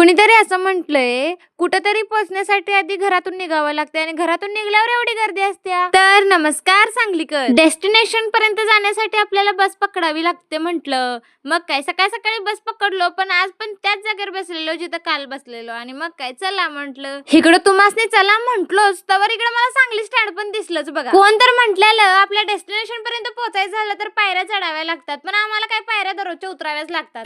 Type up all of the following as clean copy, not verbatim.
कुणीतरी असं म्हटलंय, कुठेतरी पोहोचण्यासाठी आधी घरातून निघावं लागतं आणि घरातून निघाल्यावर एवढी गर्दी असते. तर नमस्कार सांगलीकर. डेस्टिनेशन पर्यंत जाण्यासाठी आपल्याला बस पकडावी लागते म्हटलं. मग काय सकाळी सकाळी बस पकडलो, पण आज पण त्याच जागेवर बसलेलो जिथं काल बसलेलो. आणि मग काय चला म्हटलं, इकडं तुम्हासनी चला म्हटलोच तर इकडं मला सांगली स्टँड पण दिसलंच बघा. कोण तर म्हटलेलं आपल्या डेस्टिनेशन पर्यंत पोहोचायचं झालं तर पायऱ्या चढाव्या लागतात, पण आम्हाला काय पायऱ्या दररोजच्या उतराव्याच लागतात.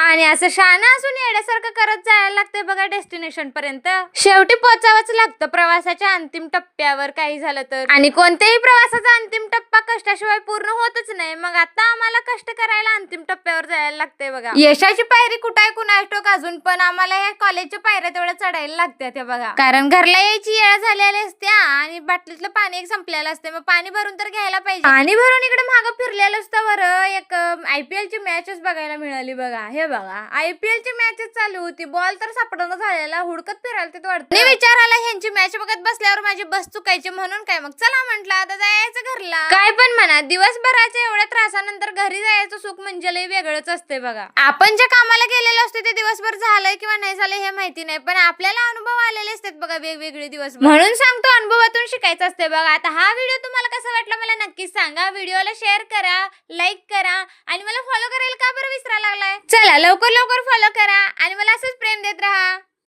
आणि असं शाना असून येण्यासारखं करत जायला लागतंय बघा डेस्टिनेशन पर्यंत. शेवटी पोहोचावंच लागतं प्रवासाच्या अंतिम टप्प्यावर काही झालं तर. आणि कोणत्याही प्रवासाचा अंतिम टप्पा कष्टाशिवाय पूर्ण होतच नाही. मग आता आम्हाला कष्ट करायला अंतिम टप्प्यावर जायला लागतंय बघा. यशाची पायरी कुठं आहे कुणास ठाऊक अजून, पण आम्हाला या कॉलेजच्या पायऱ्या तेवढ्या चढायला लागतात बघा. कारण घरला यायची वेळ झालेली असते आणि बाटलीतलं पाणी एक संपलेलं असते. मग पाणी भरून तर घ्यायला पाहिजे. पाणी भरून इकडे मागं फिरलेलं असतं बरं. एक IPL ची मॅचच बघायला मिळाली बघा. हे बघा IPL ची मॅचच चालू होती. बॉल तर सापडणं झालेला, हुडकत फिरायला ते वाटतं. विचार आला ह्यांची मॅच बघत बसल्यावर माझी बस चुकायची म्हणून काय. मग चला म्हटलं आता जायचं घरला. काय पण म्हणा, दिवसभराच्या एवढ्या त्रासानंतर घरी जायचं सुख म्हणजे लय वेगळंच असते बघा. आपण ज्या कामाला गेलेलो असतो ते दिवसभर झालंय किंवा नाही झालंय हे माहिती नाही, पण आपल्याला अनुभव आलेले असतात बघा वेगवेगळे दिवस. म्हणून सांगतो अनुभवातून शिकायचं असते बघा. आता हा व्हिडिओ तुम्हाला कसा वाटला मला नक्कीच सांगा. व्हिडिओला शेअर करा, लाईक करा आणि मला फॉलो करायला का बरं विसरायला लागलाय. चला लवकर लवकर फॉलो करा आणि मला असंच प्रेम देत राहा.